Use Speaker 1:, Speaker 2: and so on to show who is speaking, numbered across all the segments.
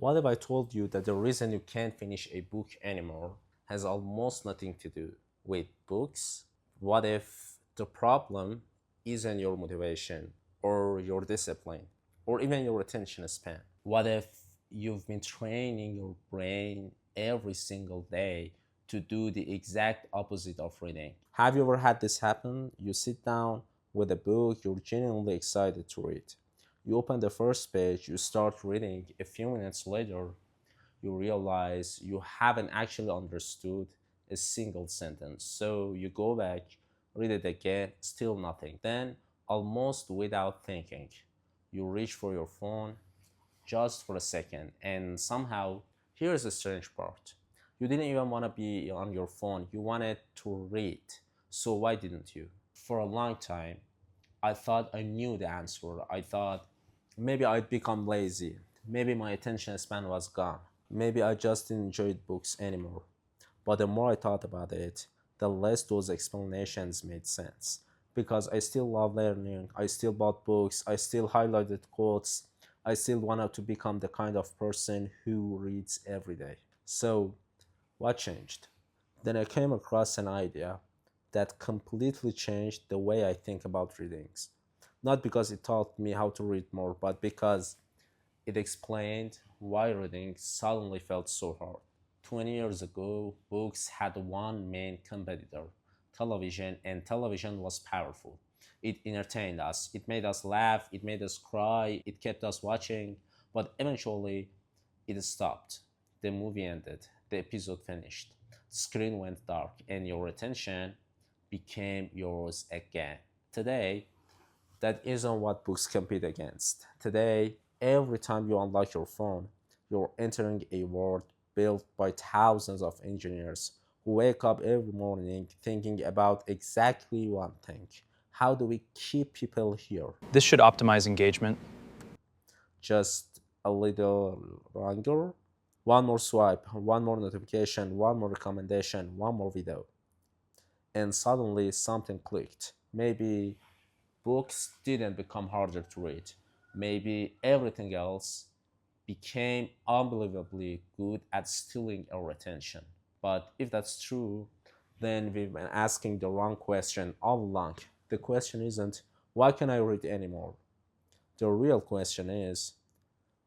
Speaker 1: What if I told you that the reason you can't finish a book anymore has almost nothing to do with books? What if the problem isn't your motivation or your discipline or even your attention span? What if you've been training your brain every single day to do the exact opposite of reading? Have you ever had this happen? You sit down with a book you're genuinely excited to read. You open the first page, you start reading. A few minutes later, you realize you haven't actually understood a single sentence. So you go back, read it again, still nothing. Then, almost without thinking, you reach for your phone just for a second, and somehow, here's the strange part. You didn't even want to be on your phone, you wanted to read. So why didn't you? For a long time, I thought I knew the answer. I thought maybe I'd become lazy. Maybe my attention span was gone. Maybe I just didn't enjoy books anymore. But the more I thought about it, the less those explanations made sense. Because I still love learning, I still bought books, I still highlighted quotes, I still wanted to become the kind of person who reads every day. So, what changed? Then I came across an idea that completely changed the way I think about readings. Not because it taught me how to read more, but because it explained why reading suddenly felt so hard. 20 years ago, books had one main competitor, television, and television was powerful. It entertained us, it made us laugh, it made us cry, it kept us watching, but eventually it stopped. The movie ended, the episode finished, the screen went dark, and your attention became yours again. Today, that isn't what books compete against. Today, every time you unlock your phone, you're entering a world built by thousands of engineers who wake up every morning thinking about exactly one thing. How do we keep people here?
Speaker 2: This should optimize engagement.
Speaker 1: Just a little longer? One more swipe, one more notification, one more recommendation, one more video. And suddenly something clicked. Maybe books didn't become harder to read. Maybe everything else became unbelievably good at stealing our attention. But if that's true, then we've been asking the wrong question all along. The question isn't, why can I read anymore? The real question is,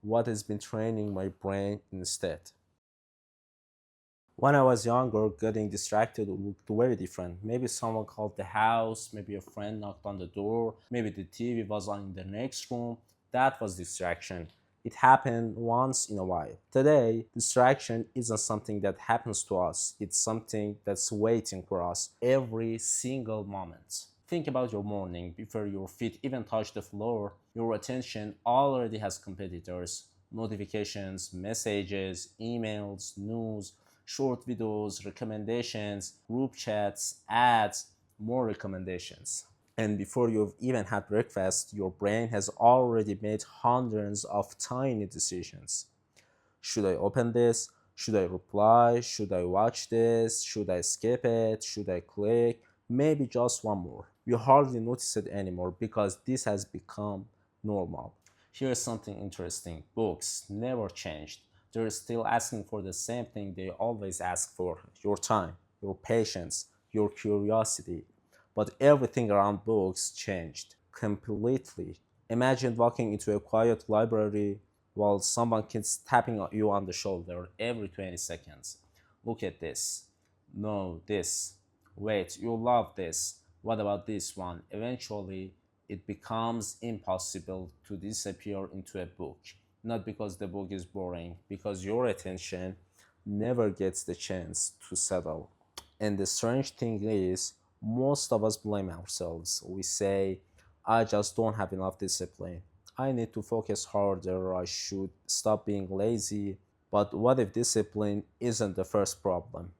Speaker 1: what has been training my brain instead? When I was younger, getting distracted looked very different. Maybe someone called the house, maybe a friend knocked on the door, maybe the TV was on in the next room. That was distraction. It happened once in a while. Today, distraction isn't something that happens to us, it's something that's waiting for us every single moment. Think about your morning before your feet even touch the floor. Your attention already has competitors, notifications, messages, emails, news, short videos, recommendations, group chats, ads, more recommendations. And before you've even had breakfast, your brain has already made hundreds of tiny decisions. Should I open this? Should I reply? Should I watch this? Should I skip it? Should I click? Maybe just one more. You hardly notice it anymore because this has become normal. Here's something interesting. Books never changed. They're still asking for the same thing they always ask for: your time, your patience, your curiosity. But everything around books changed completely. Imagine walking into a quiet library while someone keeps tapping you on the shoulder every 20 seconds. Look at this. No, this. Wait, you love this. What about this one? Eventually, it becomes impossible to disappear into a book. Not because the book is boring, because your attention never gets the chance to settle. And the strange thing is, most of us blame ourselves. We say, I just don't have enough discipline. I need to focus harder. I should stop being lazy. But what if discipline isn't the first problem?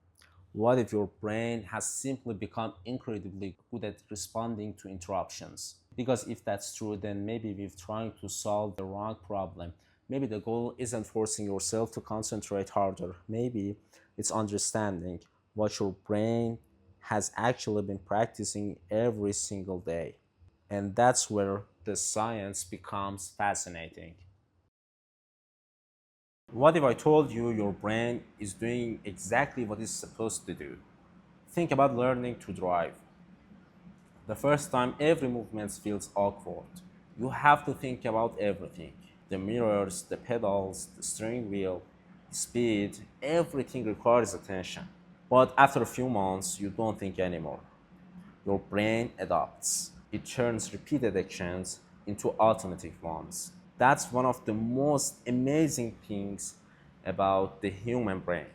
Speaker 1: What if your brain has simply become incredibly good at responding to interruptions? Because if that's true, then maybe we're trying to solve the wrong problem. Maybe the goal isn't forcing yourself to concentrate harder. Maybe it's understanding what your brain has actually been practicing every single day. And that's where the science becomes fascinating. What if I told you your brain is doing exactly what it's supposed to do? Think about learning to drive. The first time, every movement feels awkward. You have to think about everything: the mirrors, the pedals, the steering wheel, the speed, everything requires attention. But after a few months, you don't think anymore. Your brain adapts. It turns repeated actions into automatic ones. That's one of the most amazing things about the human brain.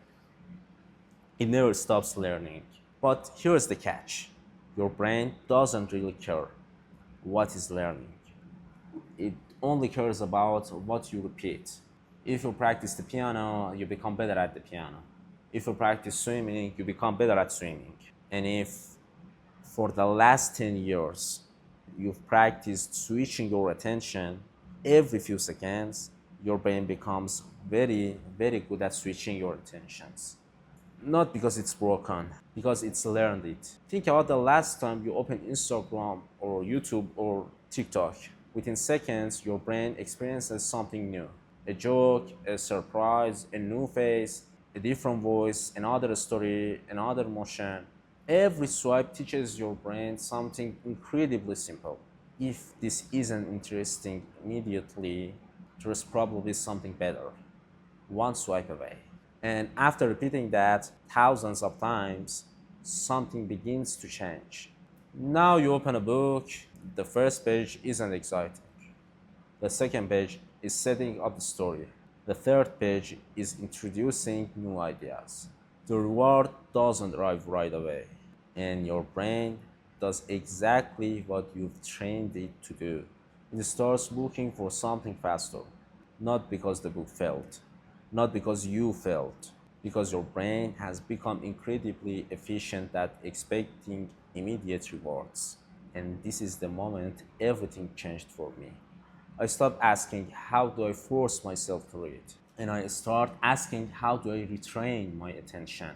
Speaker 1: It never stops learning. But here's the catch: your brain doesn't really care what is learning, it only cares about what you repeat. If you practice the piano, you become better at the piano. If you practice swimming, you become better at swimming. And if for the last 10 years you've practiced switching your attention every few seconds, your brain becomes very, very good at switching your attentions. Not because it's broken, because it's learned it. Think about the last time you opened Instagram or YouTube or TikTok. Within seconds, your brain experiences something new: a joke, a surprise, a new face, a different voice, another story, another motion. Every swipe teaches your brain something incredibly simple. If this isn't interesting immediately, there's probably something better one swipe away. And after repeating that thousands of times, something begins to change. Now you open a book, the first page isn't exciting. The second page is setting up the story. The third page is introducing new ideas. The reward doesn't arrive right away, and your brain does exactly what you've trained it to do. It starts looking for something faster, not because the book failed, not because you failed, because your brain has become incredibly efficient at expecting immediate rewards. And this is the moment everything changed for me. I stopped asking, how do I force myself to read? And I start asking, how do I retrain my attention?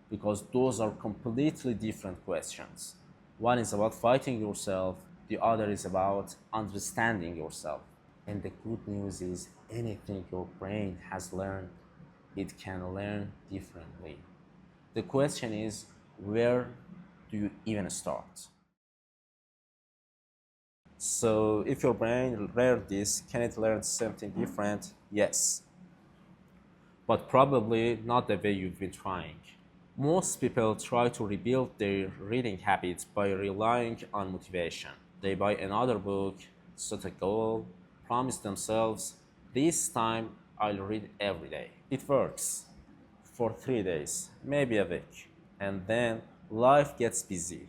Speaker 1: Because those are completely different questions. One is about fighting yourself, the other is about understanding yourself. And the good news is, anything your brain has learned, it can learn differently. The question is, where do you even start? So, if your brain learned this, can it learn something different? Yes, but probably not the way you've been trying. Most people try to rebuild their reading habits by relying on motivation. They buy another book, set a goal, promise themselves, this time I'll read every day. It works for 3 days, maybe a week, and then life gets busy.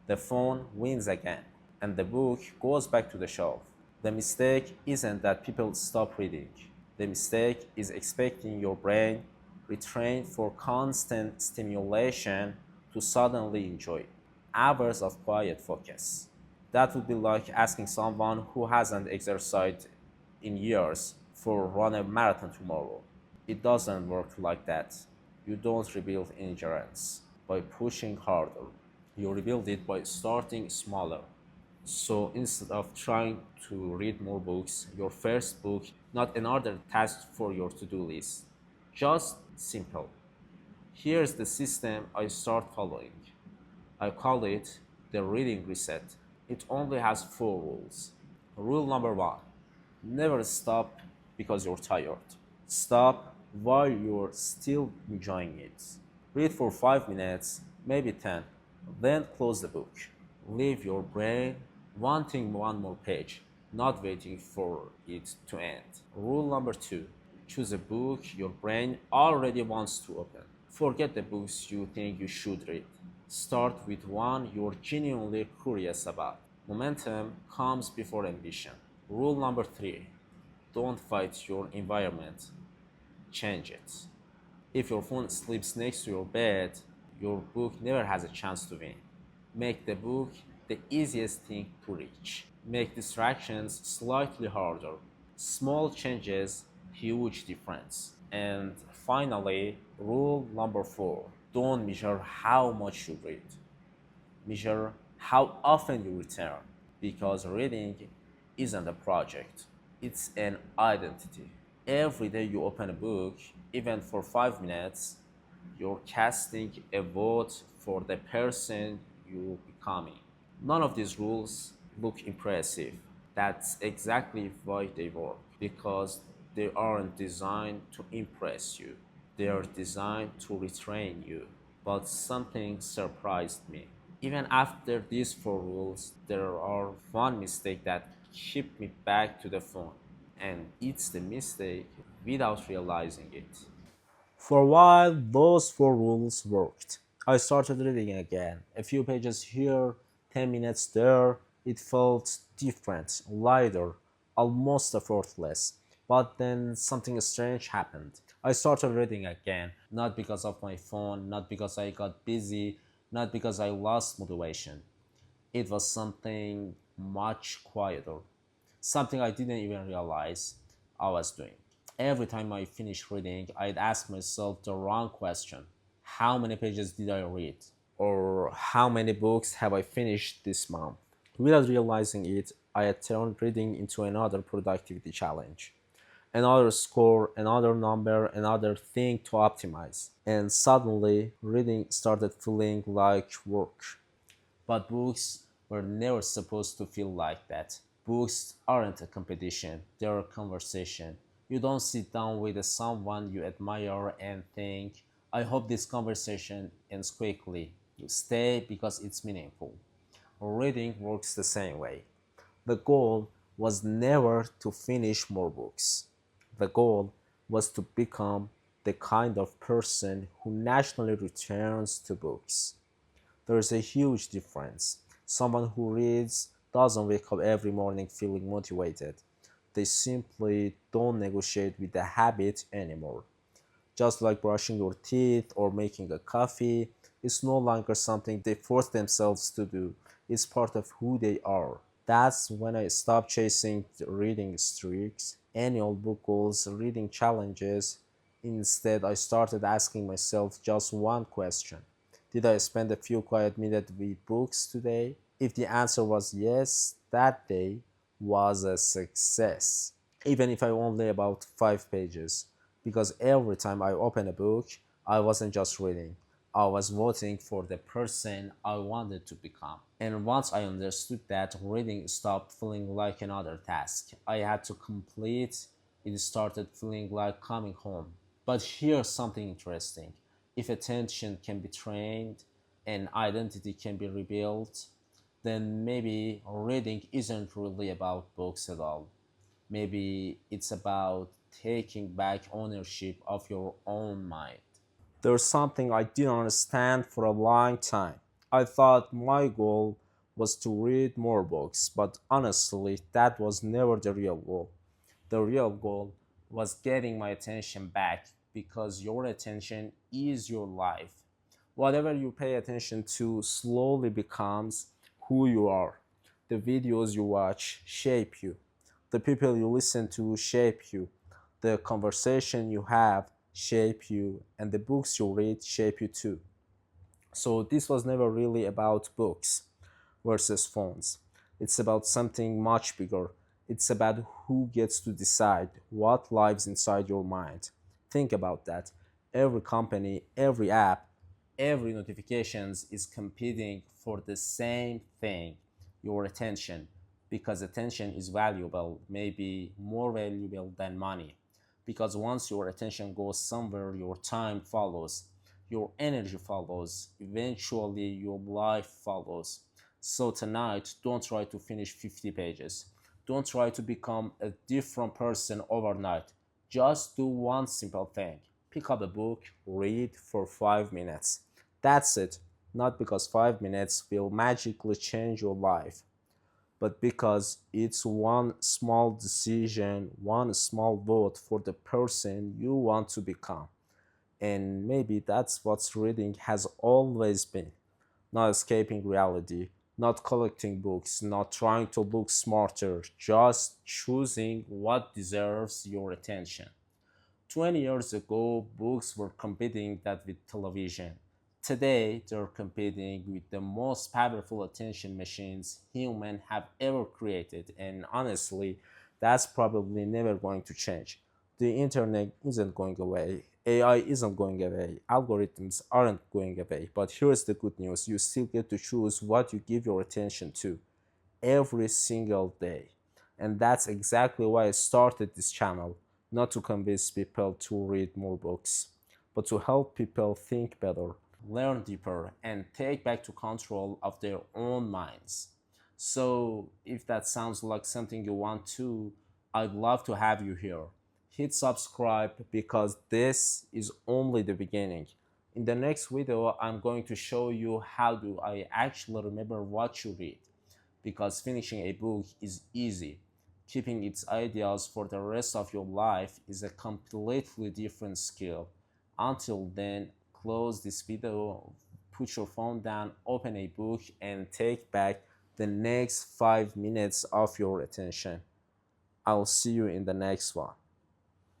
Speaker 1: The phone wins again, and the book goes back to the shelf. The mistake isn't that people stop reading. The mistake is expecting your brain, retrained for constant stimulation, to suddenly enjoy hours of quiet focus. That would be like asking someone who hasn't exercised in years for run a marathon tomorrow. It doesn't work like that. You don't rebuild endurance by pushing harder. You rebuild it by starting smaller. So instead of trying to read more books, your first book, not another task for your to-do list. Just simple. Here's the system I start following. I call it the reading reset. It only has 4 rules. Rule number 1: never stop because you're tired. Stop while you're still enjoying it. Read for 5 minutes, maybe 10, then close the book. Leave your brain wanting one more page, not waiting for it to end. Rule number 2: choose a book your brain already wants to open. Forget the books you think you should read. Start with one you're genuinely curious about. Momentum comes before ambition. Rule number 3: don't fight your environment, change it. If your phone sleeps next to your bed, your book never has a chance to win. Make the book the easiest thing to reach. Make distractions slightly harder. Small changes, huge difference. And finally, rule number 4: don't measure how much you read. Measure how often you return, because reading isn't a project, it's an identity. Every day you open a book, even for 5 minutes, you're casting a vote for the person you're becoming. None of these rules look impressive. That's exactly why they work, because they aren't designed to impress you. They are designed to retrain you. But something surprised me. Even after these four rules, there are one mistake that keep me back to the phone. And it's the mistake without realizing it. For a while, those four rules worked. I started reading again. A few pages here, 10 minutes there. It felt different, lighter, almost effortless. But then something strange happened. I started reading again, not because of my phone, not because I got busy, not because I lost motivation. It was something much quieter, something I didn't even realize I was doing. Every time I finished reading, I'd ask myself the wrong question. How many pages did I read? Or how many books have I finished this month? Without realizing it, I had turned reading into another productivity challenge. Another score, another number, another thing to optimize. And suddenly, reading started feeling like work. But books were never supposed to feel like that. Books aren't a competition, they're a conversation. You don't sit down with someone you admire and think, I hope this conversation ends quickly. You stay because it's meaningful. Reading works the same way. The goal was never to finish more books. The goal was to become the kind of person who naturally returns to books. There is a huge difference. Someone who reads doesn't wake up every morning feeling motivated. They simply don't negotiate with the habit anymore. Just like brushing your teeth or making a coffee, it's no longer something they force themselves to do. It's part of who they are. That's when I stopped chasing the reading streaks, annual book goals, reading challenges. Instead, I started asking myself just one question. Did I spend a few quiet minutes with books today? If the answer was yes, that day was a success. Even if I only about 5 pages. Because every time I open a book, I wasn't just reading. I was voting for the person I wanted to become. And once I understood that, reading stopped feeling like another task I had to complete. It started feeling like coming home. But here's something interesting. If attention can be trained and identity can be rebuilt, then maybe reading isn't really about books at all. Maybe it's about taking back ownership of your own mind. There's something I didn't understand for a long time. I thought my goal was to read more books, but honestly, that was never the real goal. The real goal was getting my attention back because your attention is your life. Whatever you pay attention to slowly becomes who you are. The videos you watch shape you. The people you listen to shape you. The conversation you have shape you. And the books you read shape you too. So this was never really about books versus phones. It's about something much bigger. It's about who gets to decide what lives inside your mind. Think about that. Every company, every app, every notifications is competing for the same thing, your attention, because attention is valuable, maybe more valuable than money. Because once your attention goes somewhere, your time follows, your energy follows, eventually your life follows. So tonight, don't try to finish 50 pages. Don't try to become a different person overnight. Just do one simple thing. Pick up a book, read for 5 minutes. That's it. Not because 5 minutes will magically change your life, but because it's one small decision, one small vote for the person you want to become. And maybe that's what reading has always been, not escaping reality, not collecting books, not trying to look smarter, just choosing what deserves your attention. 20 years ago, books were competing that with television. Today, they're competing with the most powerful attention machines humans have ever created, and honestly, that's probably never going to change. The internet isn't going away. AI isn't going away. Algorithms aren't going away. But here's the good news, you still get to choose what you give your attention to every single day. And that's exactly why I started this channel, not to convince people to read more books, but to help people think better, learn deeper, and take back to control of their own minds. So, if that sounds like something you want to, I'd love to have you here. Hit subscribe because this is only the beginning. In the next video, I'm going to show you how do I actually remember what you read, because finishing a book is easy. Keeping its ideas for the rest of your life is a completely different skill. Until then, close this video, put your phone down, open a book, and take back the next 5 minutes of your attention. I'll see you in the next one.